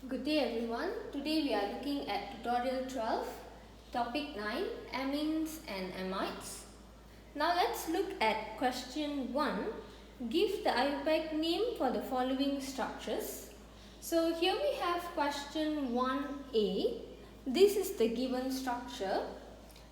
Good day everyone. Today we are looking at tutorial 12, topic 9, amines and amides. Now let's look at question 1. Give the IUPAC name for the following structures. So here we have question 1a. This is the given structure.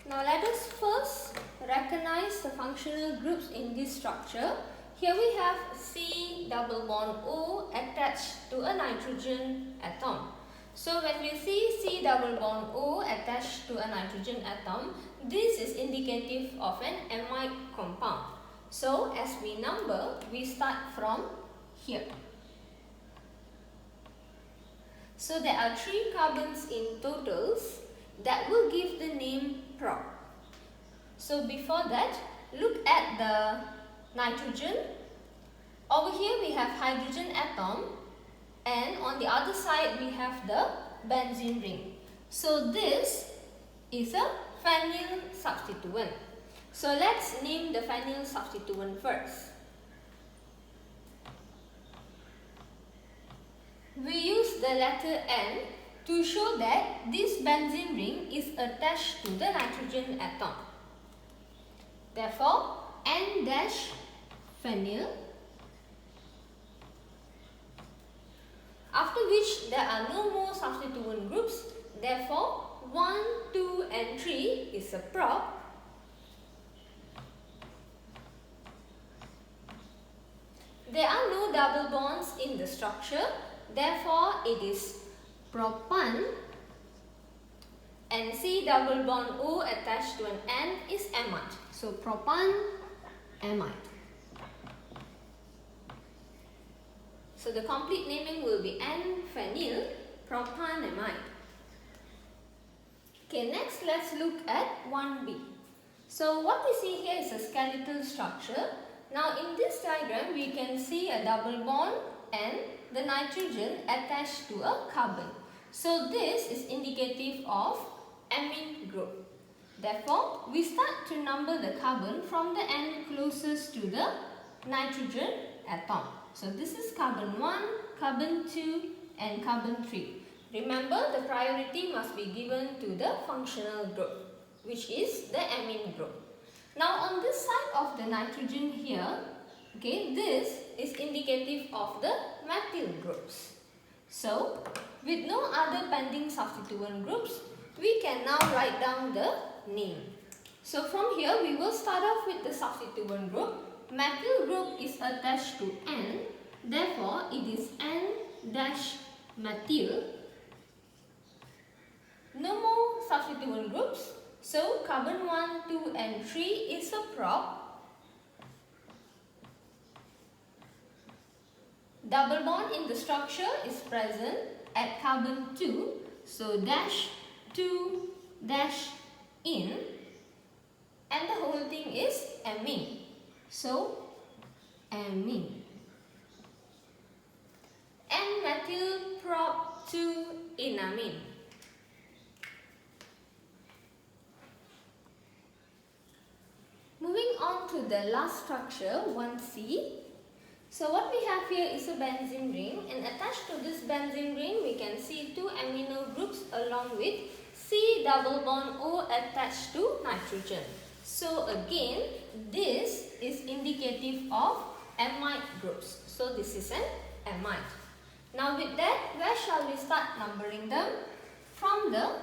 Now let us first recognize the functional groups in this structure. Here we have C double bond O attached to a nitrogen atom. So when we see C double bond O attached to a nitrogen atom, this is indicative of an amide compound. So as we number, we start from here. So there are 3 carbons in totals that will give the name prop. So before that, look at the nitrogen. Over here we have hydrogen atom, and on the other side we have the benzene ring. So this is a phenyl substituent. So let's name the phenyl substituent first. We use the letter N to show that this benzene ring is attached to the nitrogen atom. Therefore, N-phenyl, after which there are no more substituent groups. Therefore, 1, 2 and 3 is a prop. There are no double bonds in the structure. Therefore, it is propan, and C double bond O attached to an N is amide. So propan amide. So the complete naming will be N-phenyl propanamide. Okay, next let's look at 1b. So what we see here is a skeletal structure. Now in this diagram we can see a double bond and the nitrogen attached to a carbon. So this is indicative of amine group. Therefore, we start to number the carbon from the end closest to the nitrogen atom. So this is carbon 1, carbon 2 and carbon 3. Remember, the priority must be given to the functional group, which is the amine group. Now on this side of the nitrogen here, okay, this is indicative of the methyl groups. So with no other pending substituent groups, we can now write down the name. So from here we will start off with the substituent group. Methyl group is attached to N, therefore it is N-methyl. No more substituent groups, so carbon 1, 2 and 3 is a prop. Double bond in the structure is present at carbon 2, so dash 2 dash in, and the whole thing is amine. So amine. N-methyl prop 2 enamine. Moving on to the last structure, 1C. So what we have here is a benzene ring, and attached to this benzene ring we can see 2 amino groups along with C double bond O attached to nitrogen. So again, this is indicative of amide groups. So this is an amide. Now with that, where shall we start numbering them? From the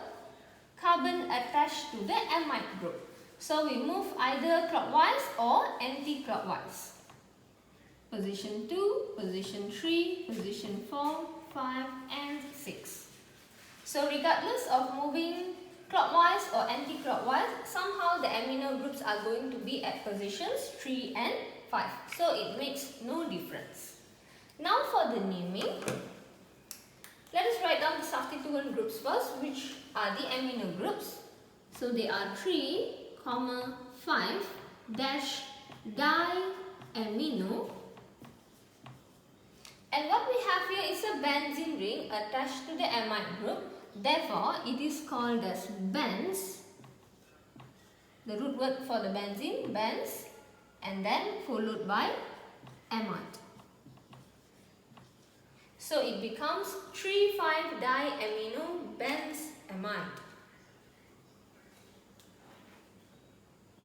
carbon attached to the amide group. So we move either clockwise or anti-clockwise. Position 2, position 3, position 4, 5 and 6. So regardless of moving clockwise or anti-clockwise, somehow the amino groups are going to be at positions 3 and 5. So it makes no difference. Now for the naming, let us write down the substituent groups first, which are the amino groups. So they are 3, 5 dash diamino. And what we have here is a benzene ring attached to the amide group. Therefore, it is called as benz. The root word for the benzene, benz, and then followed by amide. So it becomes 3,5-diamino